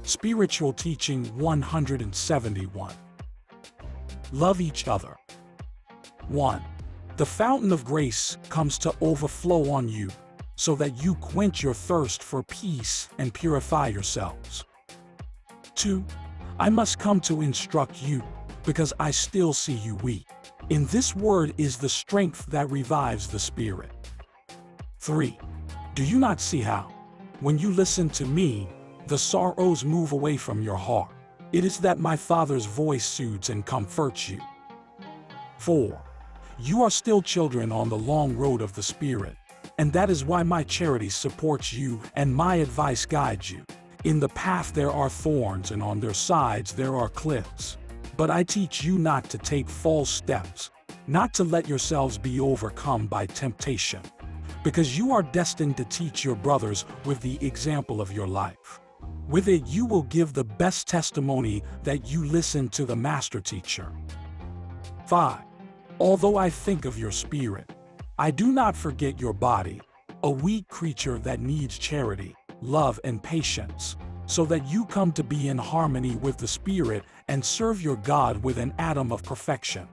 Spiritual Teaching 171. Love each other. 1. The fountain of grace comes to overflow on you, so that you quench your thirst for peace and purify yourselves. 2. I must come to instruct you, because I still see you weak. In this word is the strength that revives the spirit. 3. Do you not see how, when you listen to me, the sorrows move away from your heart? It is that my Father's voice soothes and comforts you. 4. You are still children on the long road of the Spirit, and that is why my charity supports you and my advice guides you. In the path there are thorns, and on their sides there are cliffs. But I teach you not to take false steps, not to let yourselves be overcome by temptation, because you are destined to teach your brothers with the example of your life. With it you will give the best testimony that you listen to the master teacher. 5. Although I think of your spirit, I do not forget your body, a weak creature that needs charity, love, and patience, so that you come to be in harmony with the Spirit and serve your God with an atom of perfection.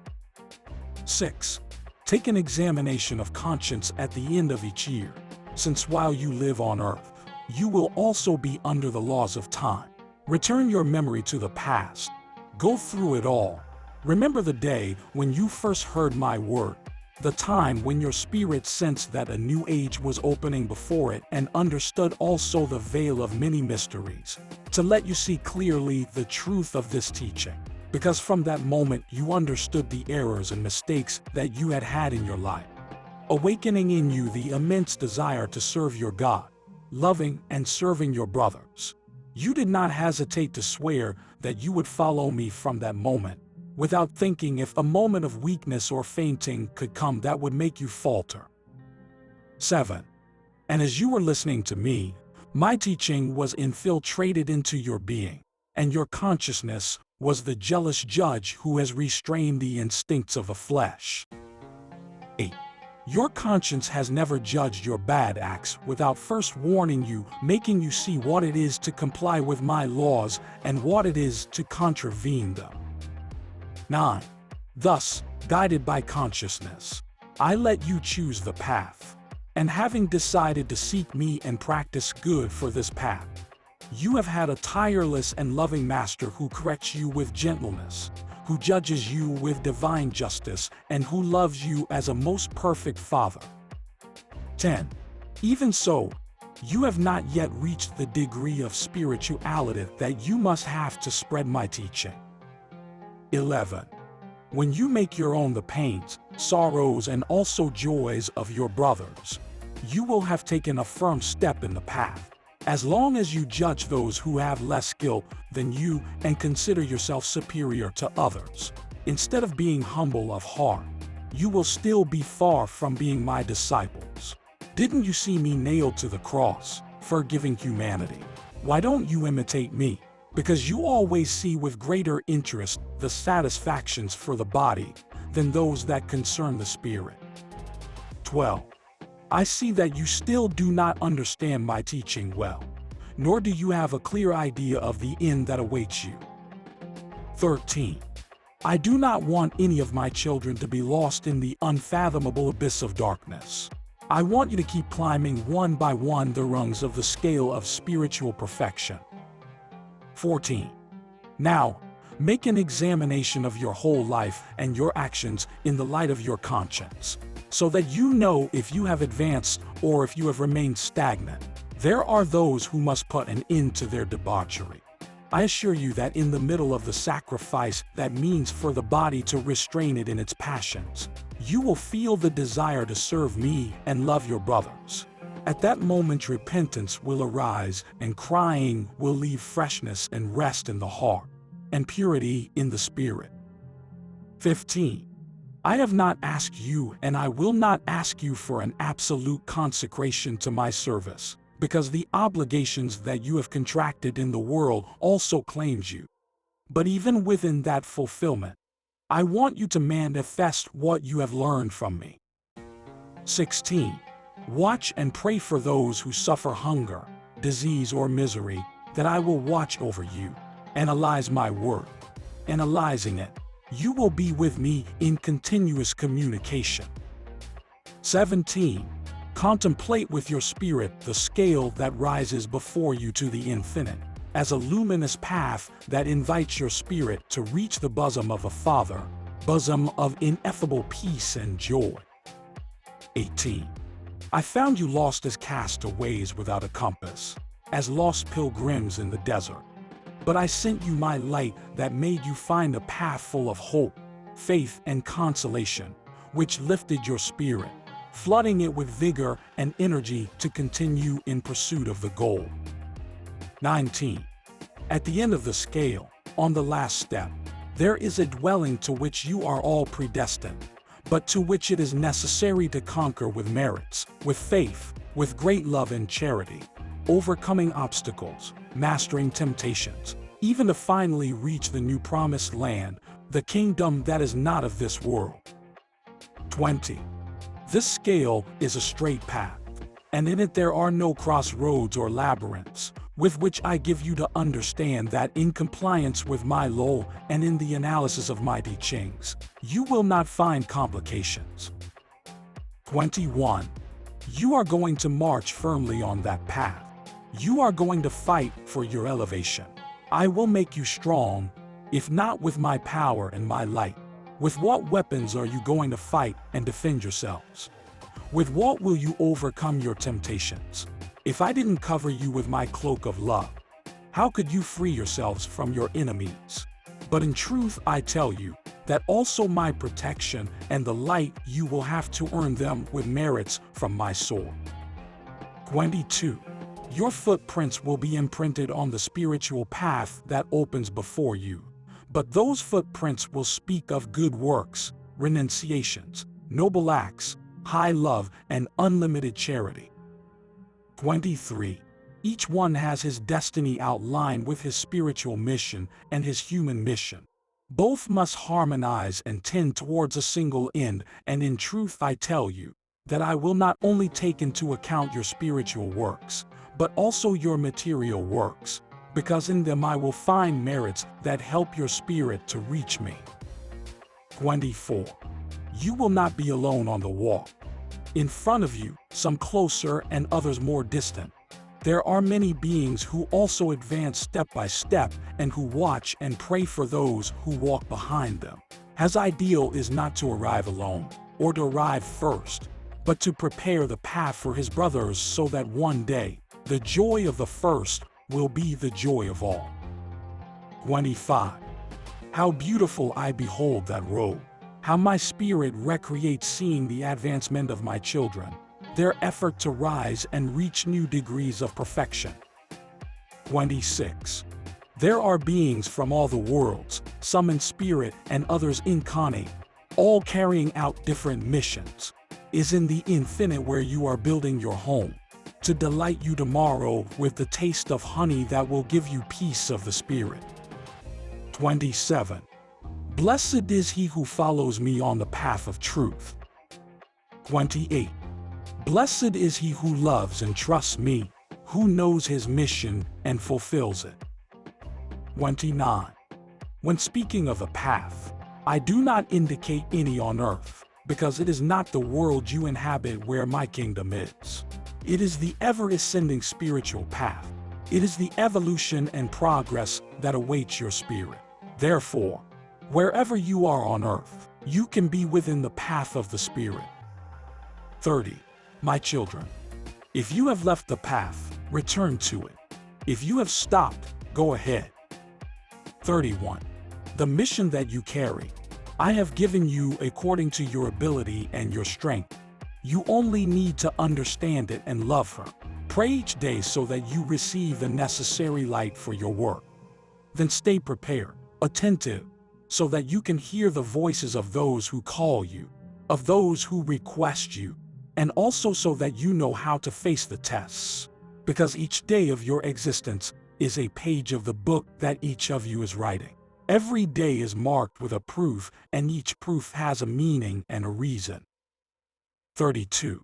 6. Take an examination of conscience at the end of each year, since while you live on earth, you will also be under the laws of time. Return your memory to the past. Go through it all. Remember the day when you first heard my word, the time when your spirit sensed that a new age was opening before it and understood also the veil of many mysteries, to let you see clearly the truth of this teaching. Because from that moment you understood the errors and mistakes that you had had in your life, awakening in you the immense desire to serve your God, loving and serving your brothers. You did not hesitate to swear that you would follow me from that moment, without thinking if a moment of weakness or fainting could come that would make you falter. 7. And as you were listening to me, my teaching was infiltrated into your being, and your consciousness was the jealous judge who has restrained the instincts of the flesh. 8. Your conscience has never judged your bad acts without first warning you, making you see what it is to comply with my laws and what it is to contravene them. 9. Thus, guided by consciousness, I let you choose the path. And having decided to seek me and practice good for this path, you have had a tireless and loving master who corrects you with gentleness, who judges you with divine justice, and who loves you as a most perfect Father. 10. Even so, you have not yet reached the degree of spirituality that you must have to spread my teaching. 11. When you make your own the pains, sorrows, and also joys of your brothers, you will have taken a firm step in the path. As long as you judge those who have less skill than you and consider yourself superior to others, instead of being humble of heart, you will still be far from being my disciples. Didn't you see me nailed to the cross, forgiving humanity? Why don't you imitate me? Because you always see with greater interest the satisfactions for the body than those that concern the spirit. 12. I see that you still do not understand my teaching well, nor do you have a clear idea of the end that awaits you. 13. I do not want any of my children to be lost in the unfathomable abyss of darkness. I want you to keep climbing one by one the rungs of the scale of spiritual perfection. 14. Now, make an examination of your whole life and your actions in the light of your conscience, so that you know if you have advanced or if you have remained stagnant. There are those who must put an end to their debauchery. I assure you that in the middle of the sacrifice that means for the body to restrain it in its passions, you will feel the desire to serve me and love your brothers. At that moment repentance will arise, and crying will leave freshness and rest in the heart, and purity in the spirit. 15. I have not asked you, and I will not ask you for an absolute consecration to my service, because the obligations that you have contracted in the world also claims you. But even within that fulfillment, I want you to manifest what you have learned from me. 16. Watch and pray for those who suffer hunger, disease, or misery, that I will watch over you, analyze my word. Analyzing it, you will be with me in continuous communication. 17. Contemplate with your spirit the scale that rises before you to the infinite, as a luminous path that invites your spirit to reach the bosom of a Father, bosom of ineffable peace and joy. 18. I found you lost as castaways without a compass, as lost pilgrims in the desert. But I sent you my light that made you find a path full of hope, faith, and consolation, which lifted your spirit, flooding it with vigor and energy to continue in pursuit of the goal. 19. At the end of the scale, on the last step, there is a dwelling to which you are all predestined, but to which it is necessary to conquer with merits, with faith, with great love and charity, overcoming obstacles, mastering temptations, even to finally reach the new promised land, the kingdom that is not of this world. 20. This scale is a straight path, and in it there are no crossroads or labyrinths, with which I give you to understand that in compliance with my law and in the analysis of my teachings, you will not find complications. 21. You are going to march firmly on that path. You are going to fight for your elevation. I will make you strong, if not with my power and my light. With what weapons are you going to fight and defend yourselves? With what will you overcome your temptations? If I didn't cover you with my cloak of love, how could you free yourselves from your enemies? But in truth I tell you, that also my protection and the light you will have to earn them with merits from my sword. 22. Your footprints will be imprinted on the spiritual path that opens before you, but those footprints will speak of good works, renunciations, noble acts, high love, and unlimited charity. 23. Each one has his destiny outlined with his spiritual mission and his human mission. Both must harmonize and tend towards a single end, and in truth I tell you, that I will not only take into account your spiritual works, but also your material works, because in them I will find merits that help your spirit to reach me. 24. You will not be alone on the walk. In front of you, some closer and others more distant, there are many beings who also advance step by step and who watch and pray for those who walk behind them. His ideal is not to arrive alone or to arrive first, but to prepare the path for his brothers so that one day, the joy of the first will be the joy of all. 25. How beautiful I behold that road. How my spirit recreates seeing the advancement of my children, their effort to rise and reach new degrees of perfection. 26. There are beings from all the worlds, some in spirit and others incarnate, all carrying out different missions. Is in the infinite where you are building your home, to delight you tomorrow with the taste of honey that will give you peace of the spirit. 27. Blessed is he who follows me on the path of truth. 28. Blessed is he who loves and trusts me, who knows his mission and fulfills it. 29. When speaking of a path, I do not indicate any on earth, because it is not the world you inhabit where my kingdom is. It is the ever-ascending spiritual path. It is the evolution and progress that awaits your spirit. Therefore, wherever you are on earth, you can be within the path of the Spirit. 30. My children, if you have left the path, return to it. If you have stopped, go ahead. 31. The mission that you carry, I have given you according to your ability and your strength. You only need to understand it and love her. Pray each day so that you receive the necessary light for your work. Then stay prepared, attentive, so that you can hear the voices of those who call you, of those who request you, and also so that you know how to face the tests. Because each day of your existence is a page of the book that each of you is writing. Every day is marked with a proof, and each proof has a meaning and a reason. 32.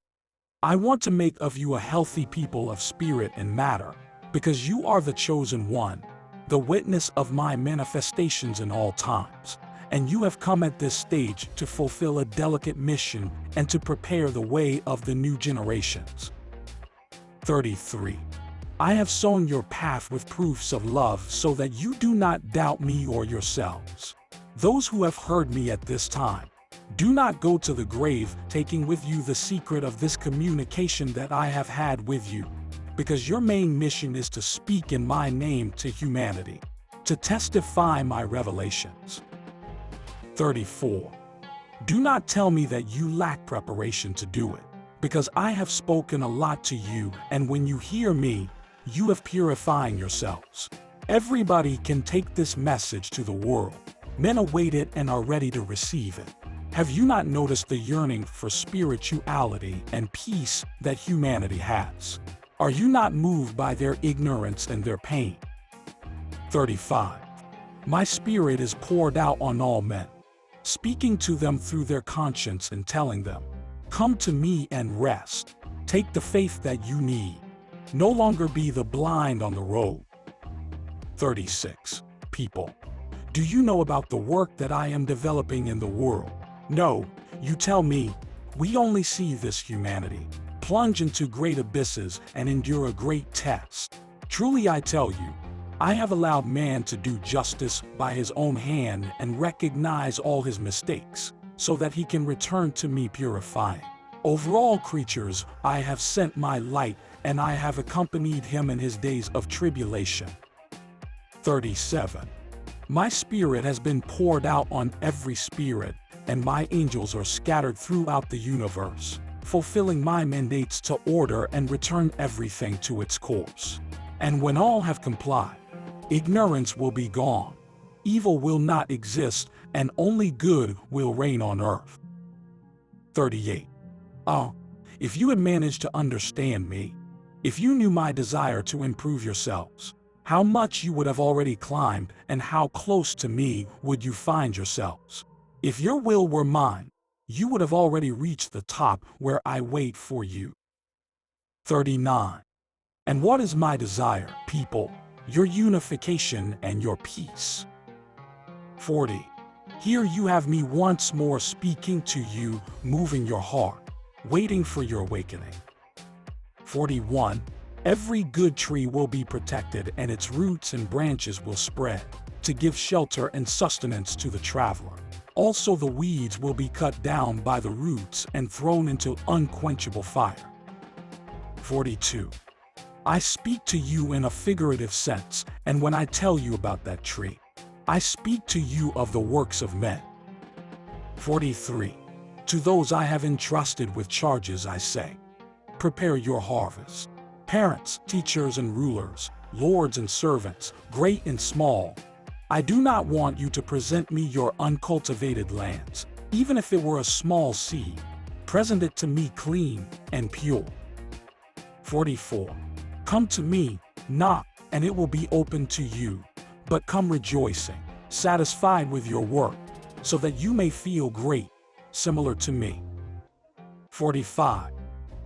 I want to make of you a healthy people of spirit and matter, because you are the chosen one, the witness of my manifestations in all times, and you have come at this stage to fulfill a delicate mission and to prepare the way of the new generations. 33. I have sown your path with proofs of love so that you do not doubt me or yourselves. Those who have heard me at this time, do not go to the grave taking with you the secret of this communication that I have had with you, because your main mission is to speak in my name to humanity, to testify my revelations. 34. Do not tell me that you lack preparation to do it, because I have spoken a lot to you, and when you hear me, you have purifying yourselves. Everybody can take this message to the world. Men await it and are ready to receive it. Have you not noticed the yearning for spirituality and peace that humanity has? Are you not moved by their ignorance and their pain? 35. My spirit is poured out on all men, speaking to them through their conscience and telling them, come to me and rest. Take the faith that you need. No longer be the blind on the road. 36. People, do you know about the work that I am developing in the world? No, you tell me, we only see this humanity plunge into great abysses and endure a great test. Truly I tell you, I have allowed man to do justice by his own hand and recognize all his mistakes, so that he can return to me purifying. Over all creatures I have sent my light, and I have accompanied him in his days of tribulation. 37. My spirit has been poured out on every spirit, and my angels are scattered throughout the universe, fulfilling my mandates to order and return everything to its course. And when all have complied, ignorance will be gone, evil will not exist, and only good will reign on earth. 38. Oh, if you had managed to understand me, if you knew my desire to improve yourselves, how much you would have already climbed and how close to me would you find yourselves. If your will were mine, you would have already reached the top where I wait for you. 39. And what is my desire, people? Your unification and your peace. 40. Here you have me once more speaking to you, moving your heart, waiting for your awakening. 41. Every good tree will be protected and its roots and branches will spread, to give shelter and sustenance to the traveler. Also the weeds will be cut down by the roots and thrown into unquenchable fire. 42. I speak to you in a figurative sense, and when I tell you about that tree, I speak to you of the works of men. 43. To those I have entrusted with charges I say, prepare your harvest. Parents, teachers and rulers, lords and servants, great and small, I do not want you to present me your uncultivated lands, even if it were a small seed. Present it to me clean and pure. 44. Come to me, knock, and it will be open to you. But come rejoicing, satisfied with your work, so that you may feel great, similar to me. 45.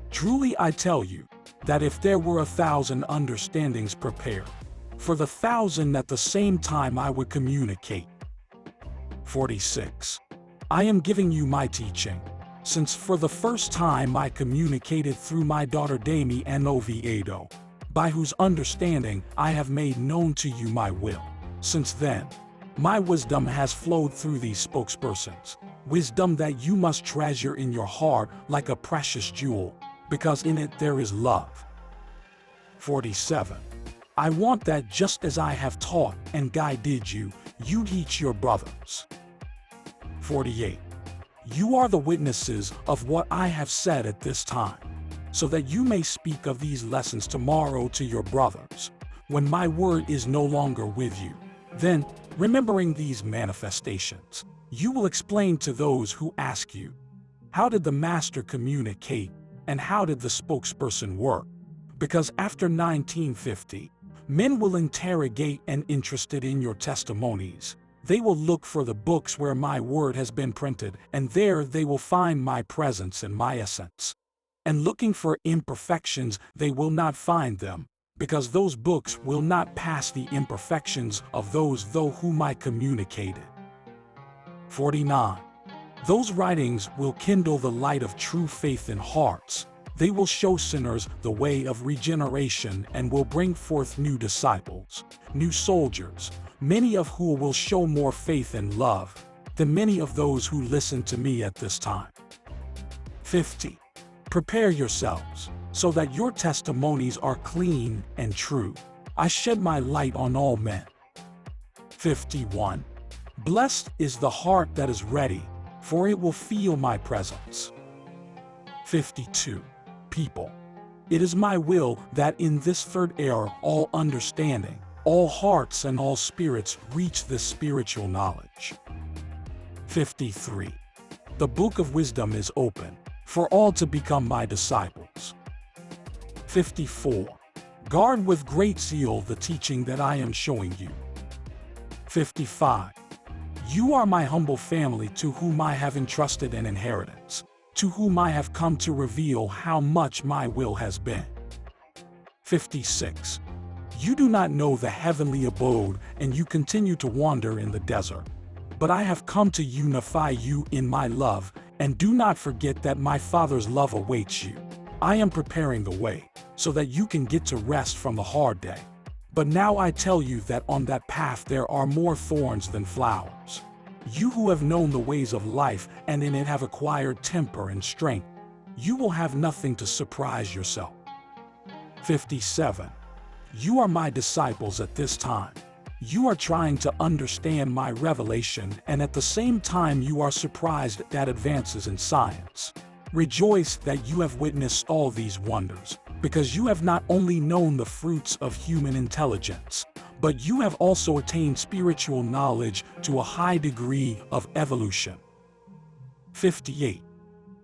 Truly I tell you, that if there were 1,000 understandings prepared, for the 1,000 at the same time I would communicate. 46. I am giving you my teaching, since for the first time I communicated through my daughter Dami and Oviedo, by whose understanding I have made known to you my will. Since then, my wisdom has flowed through these spokespersons, wisdom that you must treasure in your heart like a precious jewel, because in it there is love. 47. I want that just as I have taught and guided you, you teach your brothers. 48. You are the witnesses of what I have said at this time, so that you may speak of these lessons tomorrow to your brothers, when my word is no longer with you. Then, remembering these manifestations, you will explain to those who ask you, how did the master communicate, and how did the spokesperson work? Because after 1950, men will interrogate and interested in your testimonies. They will look for the books where my word has been printed, and there they will find my presence and my essence. And looking for imperfections, they will not find them, because those books will not pass the imperfections of those through whom I communicated. 49. Those writings will kindle the light of true faith in hearts. They will show sinners the way of regeneration and will bring forth new disciples, new soldiers, many of whom will show more faith and love than many of those who listen to me at this time. 50. Prepare yourselves, so that your testimonies are clean and true. I shed my light on all men. 51. Blessed is the heart that is ready, for it will feel my presence. 52. People, it is my will that in this third era all understanding, all hearts and all spirits reach this spiritual knowledge. 53. The book of wisdom is open for all to become my disciples. 54. Guard with great zeal the teaching that I am showing you. 55. You are my humble family to whom I have entrusted an inheritance, to whom I have come to reveal how much my will has been. 56. You do not know the heavenly abode and you continue to wander in the desert. But I have come to unify you in my love, and do not forget that my Father's love awaits you. I am preparing the way, so that you can get to rest from the hard day. But now I tell you that on that path there are more thorns than flowers. You who have known the ways of life and in it have acquired temper and strength, you will have nothing to surprise yourself. 57. You are my disciples at this time. You are trying to understand my revelation, and at the same time you are surprised at advances in science. Rejoice that you have witnessed all these wonders, because you have not only known the fruits of human intelligence, but you have also attained spiritual knowledge to a high degree of evolution. 58.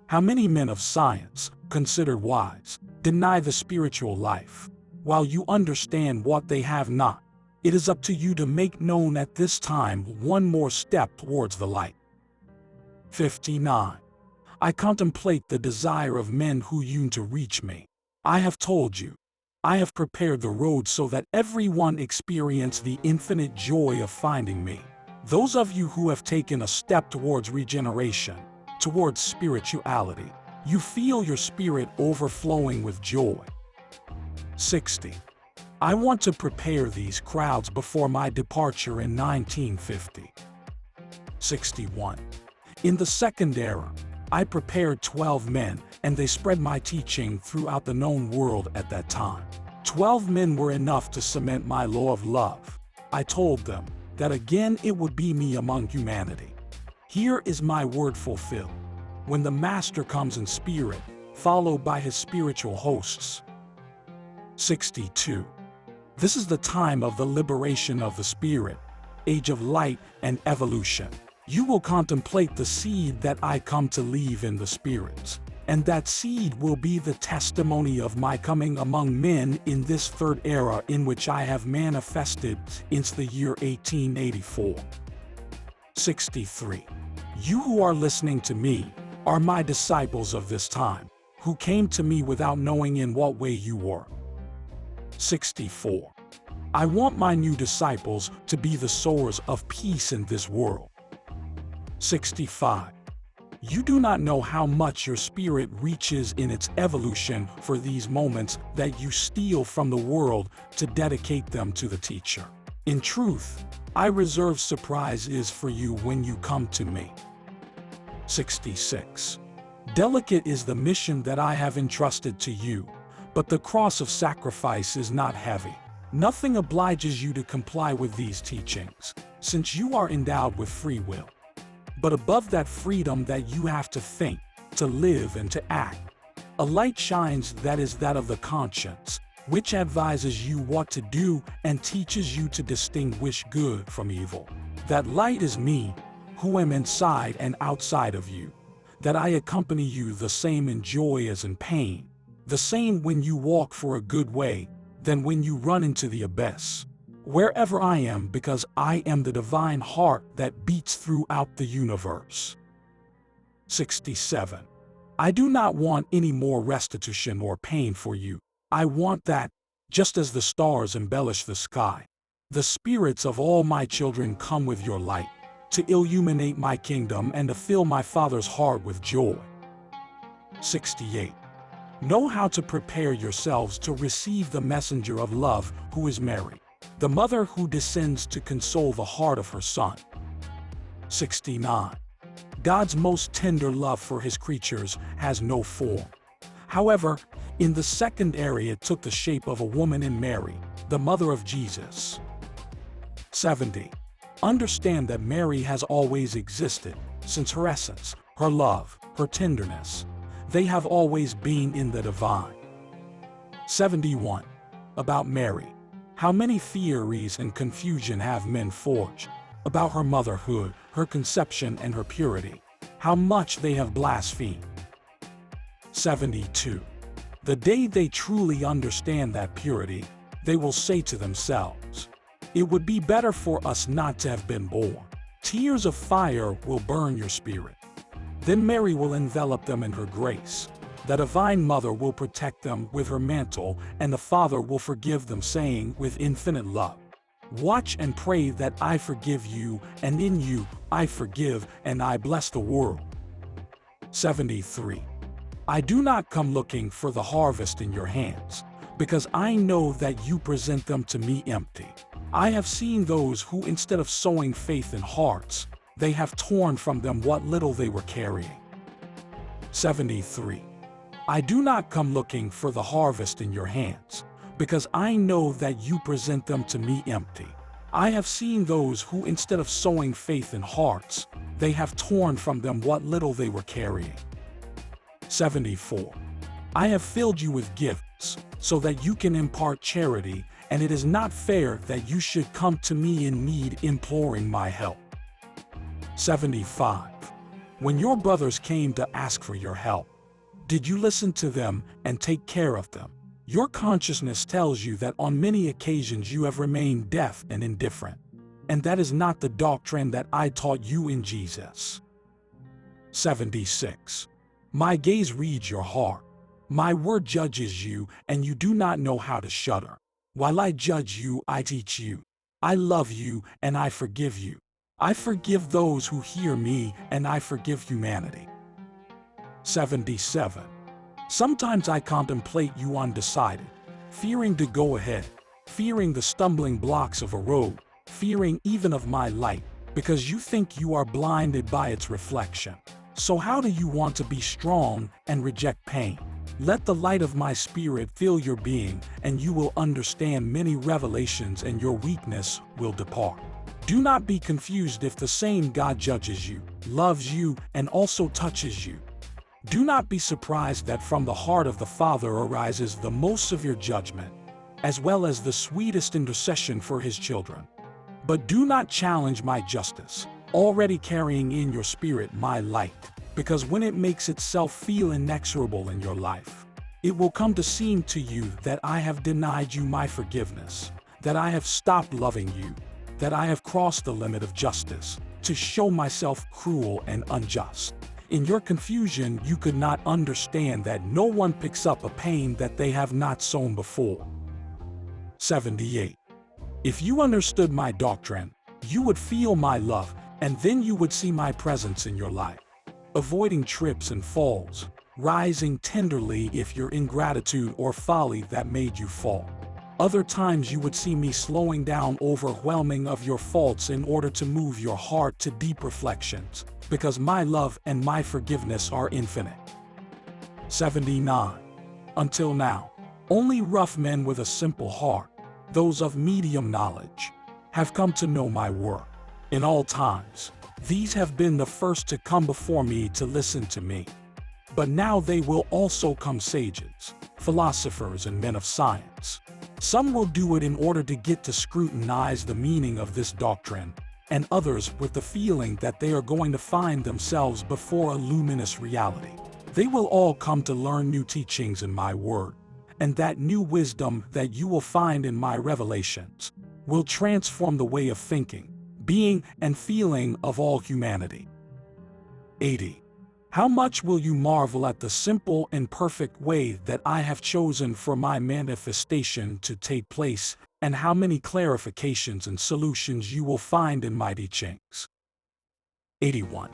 How many men of science, considered wise, deny the spiritual life, while you understand what they have not? It is up to you to make known at this time one more step towards the light. 59. I contemplate the desire of men who yearn to reach me. I have told you. I have prepared the road so that everyone experience the infinite joy of finding me. Those of you who have taken a step towards regeneration, towards spirituality, you feel your spirit overflowing with joy. 60. I want to prepare these crowds before my departure in 1950. 61. In the second era, I prepared 12 men, and they spread my teaching throughout the known world at that time. 12 men were enough to cement my law of love. I told them that again it would be me among humanity. Here is my word fulfilled. When the Master comes in spirit, followed by his spiritual hosts. 62. This is the time of the liberation of the spirit, age of light and evolution. You will contemplate the seed that I come to leave in the spirits, and that seed will be the testimony of my coming among men in this third era in which I have manifested since the year 1884. 63. You who are listening to me are my disciples of this time, who came to me without knowing in what way you were. 64. I want my new disciples to be the sowers of peace in this world. 65. You do not know how much your spirit reaches in its evolution for these moments that you steal from the world to dedicate them to the teacher. In truth, I reserve surprises for you when you come to me. 66. Delicate is the mission that I have entrusted to you, but the cross of sacrifice is not heavy. Nothing obliges you to comply with these teachings, since you are endowed with free will. But above that freedom that you have to think, to live and to act, a light shines that is that of the conscience, which advises you what to do and teaches you to distinguish good from evil. That light is me, who am inside and outside of you, that I accompany you the same in joy as in pain, the same when you walk for a good way, than when you run into the abyss. Wherever I am, because I am the divine heart that beats throughout the universe. 67. I do not want any more restitution or pain for you. I want that just as the stars embellish the sky. The spirits of all my children come with your light, to illuminate my kingdom and to fill my Father's heart with joy. 68. Know how to prepare yourselves to receive the messenger of love, who is Mary, the mother who descends to console the heart of her Son. 69. God's most tender love for his creatures has no form. However, in the second area it took the shape of a woman in Mary, the mother of Jesus. 70. Understand that Mary has always existed, since her essence, her love, her tenderness, they have always been in the divine. 71. About Mary. How many theories and confusion have men forged about her motherhood, her conception, and her purity. How much they have blasphemed. 72. The day they truly understand that purity, they will say to themselves, "It would be better for us not to have been born." Tears of fire will burn your spirit. Then Mary will envelop them in her grace. The divine mother will protect them with her mantle, and the Father will forgive them, saying with infinite love, "Watch and pray that I forgive you, and in you I forgive, and I bless the world." 73. I do not come looking for the harvest in your hands, because I know that you present them to me empty. I have seen those who, instead of sowing faith in hearts, they have torn from them what little they were carrying. 73. I do not come looking for the harvest in your hands, because I know that you present them to me empty. I have seen those who, instead of sowing faith in hearts, they have torn from them what little they were carrying. 74. I have filled you with gifts, so that you can impart charity, and it is not fair that you should come to me in need imploring my help. 75. When your brothers came to ask for your help, did you listen to them and take care of them? Your consciousness tells you that on many occasions you have remained deaf and indifferent, and that is not the doctrine that I taught you in Jesus. 76. My gaze reads your heart. My word judges you, and you do not know how to shudder. While I judge you, I teach you. I love you, and I forgive you. I forgive those who hear me, and I forgive humanity. 77. Sometimes I contemplate you undecided, fearing to go ahead, fearing the stumbling blocks of a road, fearing even of my light, because you think you are blinded by its reflection. So how do you want to be strong and reject pain? Let the light of my spirit fill your being, and you will understand many revelations, and your weakness will depart. Do not be confused if the same God judges you, loves you, and also touches you. Do not be surprised that from the heart of the Father arises the most severe judgment, as well as the sweetest intercession for his children. But do not challenge my justice, already carrying in your spirit my light, because when it makes itself feel inexorable in your life, it will come to seem to you that I have denied you my forgiveness, that I have stopped loving you, that I have crossed the limit of justice, to show myself cruel and unjust. In your confusion, you could not understand that no one picks up a pain that they have not sown before. 78. If you understood my doctrine, you would feel my love, and then you would see my presence in your life, avoiding trips and falls, rising tenderly if your ingratitude or folly that made you fall. Other times you would see me slowing down, overwhelming of your faults in order to move your heart to deep reflections, because my love and my forgiveness are infinite. 79. Until now, only rough men with a simple heart, those of medium knowledge, have come to know my work. In all times, these have been the first to come before me to listen to me. But now they will also come sages, philosophers, and men of science. Some will do it in order to get to scrutinize the meaning of this doctrine, and others with the feeling that they are going to find themselves before a luminous reality. They will all come to learn new teachings in my word, and that new wisdom that you will find in my revelations will transform the way of thinking, being, and feeling of all humanity. 80. How much will you marvel at the simple and perfect way that I have chosen for my manifestation to take place, and how many clarifications and solutions you will find in my teachings. 81.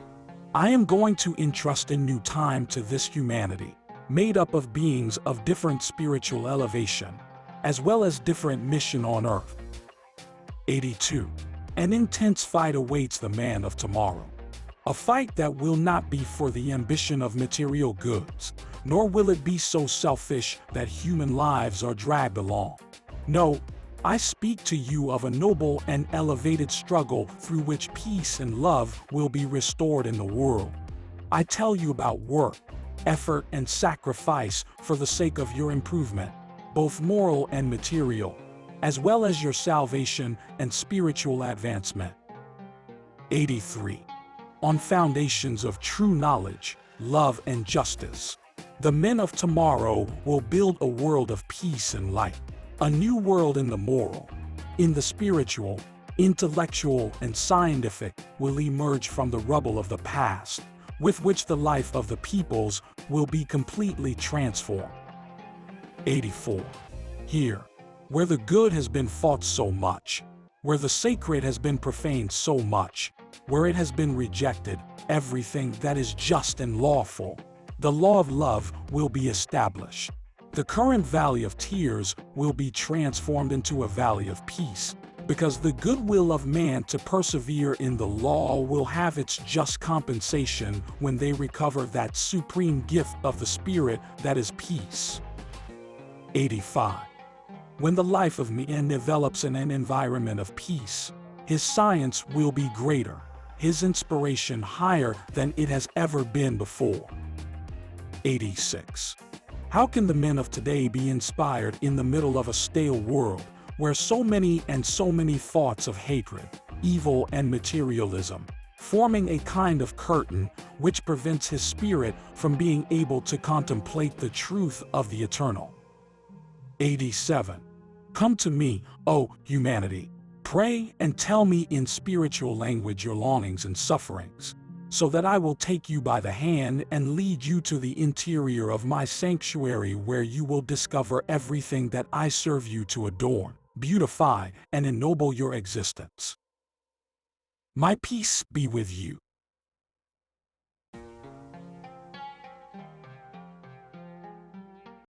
I am going to entrust a new time to this humanity, made up of beings of different spiritual elevation, as well as different mission on earth. 82. An intense fight awaits the man of tomorrow. A fight that will not be for the ambition of material goods, nor will it be so selfish that human lives are dragged along. No, I speak to you of a noble and elevated struggle through which peace and love will be restored in the world. I tell you about work, effort, and sacrifice for the sake of your improvement, both moral and material, as well as your salvation and spiritual advancement. 83. On foundations of true knowledge, love, and justice, the men of tomorrow will build a world of peace and light. A new world in the moral, in the spiritual, intellectual, and scientific will emerge from the rubble of the past, with which the life of the peoples will be completely transformed. 84. Here, where the good has been fought so much, where the sacred has been profaned so much, where it has been rejected, everything that is just and lawful, the law of love will be established. The current valley of tears will be transformed into a valley of peace, because the goodwill of man to persevere in the law will have its just compensation when they recover that supreme gift of the Spirit that is peace. 85. When the life of man develops in an environment of peace, his science will be greater, his inspiration higher than it has ever been before. 86. How can the men of today be inspired in the middle of a stale world, where so many thoughts of hatred, evil, and materialism, forming a kind of curtain which prevents his spirit from being able to contemplate the truth of the eternal? 87. Come to me, O humanity, pray and tell me in spiritual language your longings and sufferings, so that I will take you by the hand and lead you to the interior of my sanctuary, where you will discover everything that I serve you to adorn, beautify, and ennoble your existence. My peace be with you.